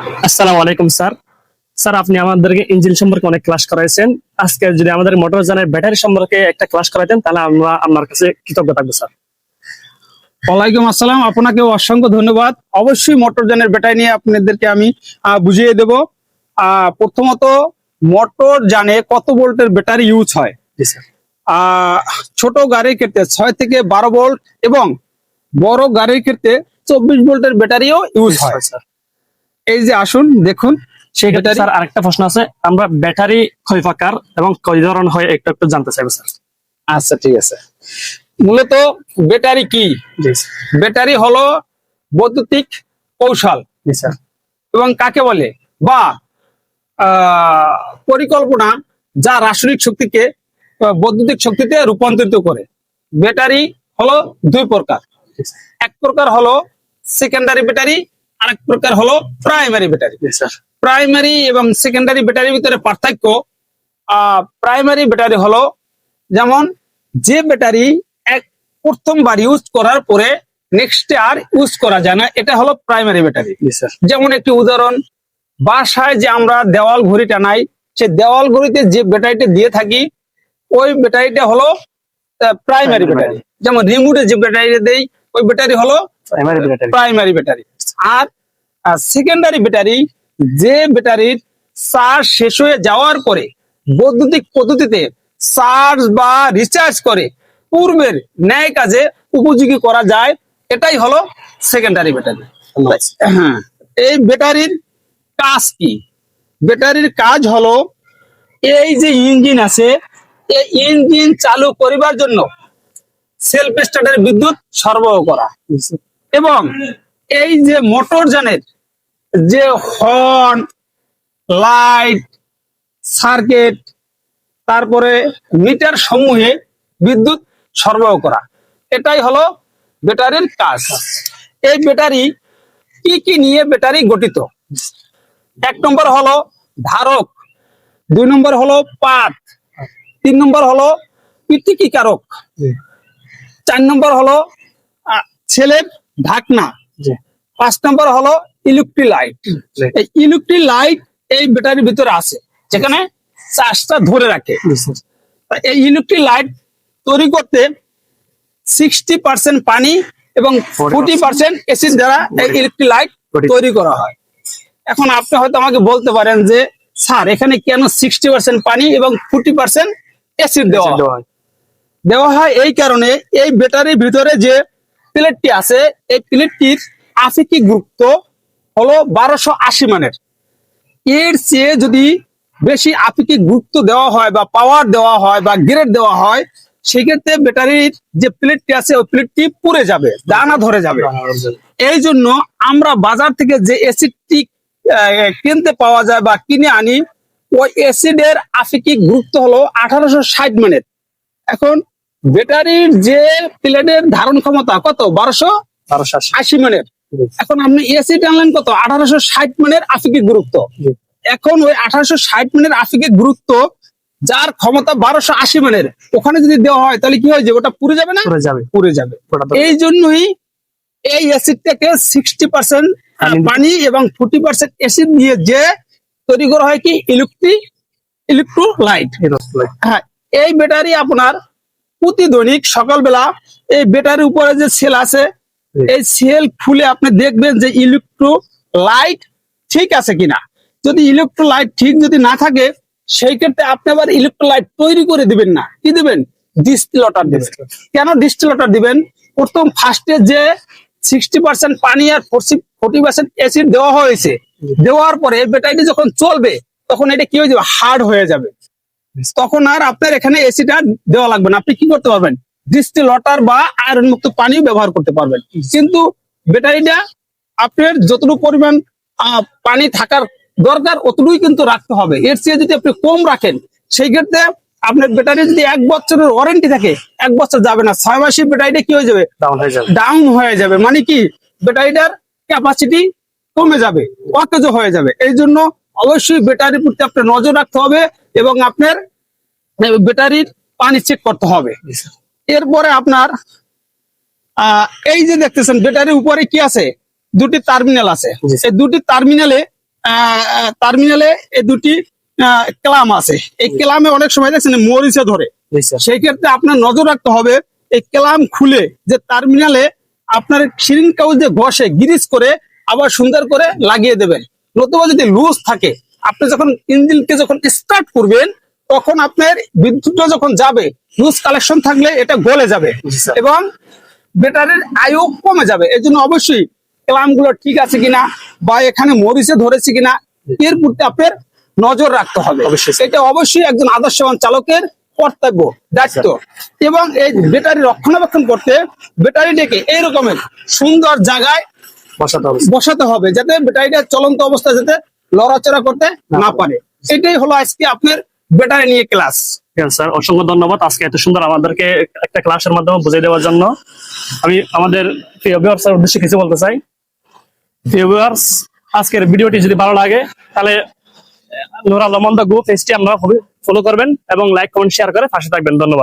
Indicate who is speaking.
Speaker 1: আসসালামু আলাইকুম sir. Sir, আপনি আমাদেরকে ইঞ্জিন সম্পর্কে অনেক ক্লাস করাইছেন। আজকে যদি আমাদের মোটরযানের ব্যাটারি সম্পর্কে একটা ক্লাস করাতেন তাহলে আমরা আপনার কাছে কৃতজ্ঞ থাকবো স্যার।
Speaker 2: ওয়ালাইকুম আসসালাম, আপনাকে অসংখ্য ধন্যবাদ। অবশ্যই মোটরযানের ব্যাটারি নিয়ে আপনাদেরকে আমি বুঝিয়ে দেব। প্রথমত, মোটরযানে কত ভোল্টের ব্যাটারি ইউজ হয়।
Speaker 1: জি স্যার।
Speaker 2: ছোট গাড়ির ক্ষেত্রে 6 থেকে 12 ভোল্ট এবং বড় গাড়ির ক্ষেত্রে 24 ভোল্টের ব্যাটারিও ইউজ হয়।
Speaker 1: স্যার,
Speaker 2: এই যে আসুন দেখুন
Speaker 1: সেই ক্ষেত্রে
Speaker 2: ব্যাটারি।
Speaker 1: স্যার আরেকটা প্রশ্ন আছে, আমরা ব্যাটারি কয় প্রকার এবং কয় ধরনের হয় একটু একটু জানতে চাইবো স্যার।
Speaker 2: আচ্ছা, ঠিক আছে। মূলত ব্যাটারি কি?
Speaker 1: জি স্যার।
Speaker 2: ব্যাটারি হলো বৈদ্যুতিক কৌশল
Speaker 1: জি স্যার।
Speaker 2: এবং কাকে বলে বা পরিকল্পনা যা রাসায়নিক শক্তিকে বৈদ্যুতিক শক্তিতে রূপান্তরিত করে। ব্যাটারি হলো দুই প্রকার। এক প্রকার হলো সেকেন্ডারি ব্যাটারি, আরেক প্রকার হলো প্রাইমারি ব্যাটারি।
Speaker 1: জি স্যার।
Speaker 2: প্রাইমারি এবং সেকেন্ডারি ব্যাটারির ভিতরে পার্থক্য, প্রাইমারি ব্যাটারি হলো যেমন যে ব্যাটারি প্রথমবার ইউজ করার পরে নেক্সট আর ইউজ করা যায় না, এটা হলো প্রাইমারি ব্যাটারি।
Speaker 1: জি স্যার।
Speaker 2: যেমন একটি উদাহরণ, বাসায় যে আমরা দেওয়াল ঘড়ি টানাই, সে দেওয়াল ঘড়িতে যে ব্যাটারিটা দিয়ে থাকি ওই ব্যাটারিটা হলো প্রাইমারি ব্যাটারি। যেমন রিমোটে যে ব্যাটারিটা দেই ওই ব্যাটারি হলো
Speaker 1: প্রাইমারি ব্যাটারি।
Speaker 2: Primary battery. আর সেকেন্ডারি ব্যাটারি যে ব্যাটারির চার্জ শেষ হয়ে যাওয়ার পরে বৈদ্যুতিক পদ্ধতিতে চার্জ বা রিচার্জ করে পূর্বের ন্যায় কাজে উপযোগী করা যায়, এটাই হলো সেকেন্ডারি ব্যাটারি। হ্যাঁ, এই ব্যাটারির কাজ কি? ব্যাটারির কাজ হলো এই যে ইঞ্জিন আছে, এই ইঞ্জিন চালু করিবার জন্য সেলফ স্টার্টার বিদ্যুৎ সরবরাহ করা এবং এই যে মোটরযানের যে হর্ন, লাইট, সার্কিট, তারপরে মিটার সমূহে বিদ্যুৎ সরবরাহ করা, এটাই হলো ব্যাটারির কাজ। এই ব্যাটারি কি কি নিয়ে ব্যাটারি গঠিত? এক নম্বর হলো ধারক, 2 নম্বর হলো পাত, 3 নম্বর হলো পৃথকীকারক, 4 নম্বর হলো ছেলের ঢাকনা, 5 নম্বর হলো ইলেকট্রিলাইট। এই ইলেকট্রিলাইট এই ব্যাটারির ভিতরে আছে, যেখানে চার্জটা ধরে রাখে। এই ইলেকট্রিলাইট তৈরি করতে 60% পানি এবং 40% অ্যাসিড দ্বারা এই ইলেকট্রিলাইট তৈরি করা হয়। এখন আপনি হয়তো আমাকে বলতে পারেন যে স্যার, এখানে কেন 60% পানি এবং 40% অ্যাসিড দেওয়া হয়? এই কারণে এই ব্যাটারির ভিতরে যে প্লেটটি আছে এই প্লেটটির আপেক্ষিক গুরুত্ব হলো 1280 মানের। এর চেয়ে যদি বেশি আপেক্ষিক গুরুত্ব দেওয়া হয় বা পাওয়ার দেওয়া হয় বা গ্রেড দেওয়া হয়, সেক্ষেত্রে ব্যাটারির যে প্লেটটি আছে ওই প্লেটটি পুড়ে যাবে, দানা ধরে যাবে। এই জন্য আমরা বাজার থেকে যে অ্যাসিডটি কিনতে পাওয়া যায় বা কিনে আনি, ওই অ্যাসিডের আপেক্ষিক গুরুত্ব হলো 1860 মানের। এখন ব্যাটারির যে প্লেটের ধারণ ক্ষমতা কত? 1280 মানের। এখন আপনি এসি টানলেন কত? 1860 মানের আপেক্ষিক গুরুত্ব। এখন ওই 1860 মানের আপেক্ষিক গুরুত্ব যার ক্ষমতা 1280 মানের, ওখানে যদি দেওয়া হয় তাহলে কি হয়ে যাবে? ওটা পুড়ে যাবে না? পুড়ে যাবে। এই জন্যই এই অ্যাসিডটাকে 60% পানি এবং 40% অ্যাসিড দিয়ে যে তৈরি করা হয় কি ইলেকট্রোলাইট। হ্যাঁ, এই ব্যাটারি আপনার প্রতিদৈনিক সকালবেলা এই ব্যাটারির উপরে যে সেল আছে এই সেল খুলে আপনি দেখবেন যে ইলেকট্রোলাইট ঠিক আছে কিনা। যদি ইলেকট্রোলাইট ঠিক যদি না থাকে, সেই ক্ষেত্রে আপনি আবার ইলেকট্রোলাইট তৈরি করে দিবেন না, কি দিবেন? ডিস্টিলেটর দিবেন। কেন ডিস্টিলেটর দিবেন? প্রথম ফার্স্টে যে 60% পানি আর 40% অ্যাসিড দেওয়া হয়েছে, দেওয়ার পরে ব্যাটারিটি যখন চলবে তখন এটা কি হয়ে যাবে? হার্ড হয়ে যাবে। তখন আর আপনার এখানে এসিটা দেওয়া লাগবে না। আপনি কি করতে পারবেন? ডিস্টিল ওয়াটার বা আয়রন মুক্ত পানি ব্যবহার করতে পারবেন। কিন্তু ব্যাটারিটা আপনার যতটুকু পরিমাণ পানি থাকার দরকার অতটুকুই কিন্তু রাখতে হবে। এর চেয়ে যদি আপনি কম রাখেন, সেই ক্ষেত্রে আপনার ব্যাটারি যদি 1 বছরের ওয়ারেন্টি থাকে, 1 বছর যাবে না, 6 মাসে ব্যাটারিটা কি হয়ে যাবে? ডাউন হয়ে যাবে। মানে কি? ব্যাটারিটার ক্যাপাসিটি কমে যাবে, অকেজো হয়ে যাবে। এই জন্য অবশ্যই ব্যাটারির প্রতি আপনার নজর রাখতে হবে এবং আপনার ব্যাটারির পানি চেক করতে হবে। এরপরে আপনার এই যে দেখতেছেন ব্যাটারির উপরে কি আছে? 2টি টার্মিনাল আছে। এই 2টি টার্মিনালে টার্মিনালে এই দুটি ক্লাম আছে, এই ক্লামে অনেক সময় দেখছেন মরিচে ধরে।
Speaker 1: জি স্যার।
Speaker 2: সেই ক্ষেত্রে আপনার নজর রাখতে হবে এই ক্লাম খুলে যে টার্মিনালে আপনার সিরিং কাগজ যে ঘষে গ্রিস করে আবার সুন্দর করে লাগিয়ে দেবেন। নতুবা যদি লুজ থাকে, আপনি যখন ইঞ্জিনকে যখন স্টার্ট করবেন তখন আপনার বিদ্যুৎটা যখন যাবে, লুজ কালেকশন থাকলে এটা গলে যাবে
Speaker 1: জি স্যার।
Speaker 2: এবং ব্যাটারির আয়ু কমে যাবে। এর জন্য অবশ্যই ক্লাম গুলো ঠিক আছে কিনা বা এখানে মরিচে ধরেছে কিনা এর প্রতি আপনার নজর রাখতে হবে।
Speaker 1: অবশ্যই।
Speaker 2: এটা অবশ্যই একজন আদর্শবান চালকের কর্তব্য, দায়িত্ব। এবং এই ব্যাটারি রক্ষণাবেক্ষণ করতে ব্যাটারিটাকে এই রকমের সুন্দর জায়গায়
Speaker 1: বসাতে হবে।
Speaker 2: বসাতে হবে যাতে ব্যাটারিটা চলন্ত অবস্থায় যাতে লড়াচড়া করতে না পারে। এটাই হলো আজকে আপনার ব্যাটারি নিয়ে ক্লাস।
Speaker 1: ঠিক আছে স্যার, অসংখ্য ধন্যবাদ আজকে এত সুন্দর আমাদেরকে একটা ক্লাসের মাধ্যমে বুঝিয়ে দেওয়ার জন্য। আমি আমাদের প্রিয় ভিউয়ার্সের উদ্দেশ্যে কিছু বলতে চাই। প্রিয় ভিউয়ার্স, আজকের ভিডিওটি যদি ভালো লাগে তাহলে নুর আলম দ্য গো পেজটি আপনারা ফলো করবেন এবং লাইক কমেন্ট শেয়ার করে পাশে থাকবেন। ধন্যবাদ।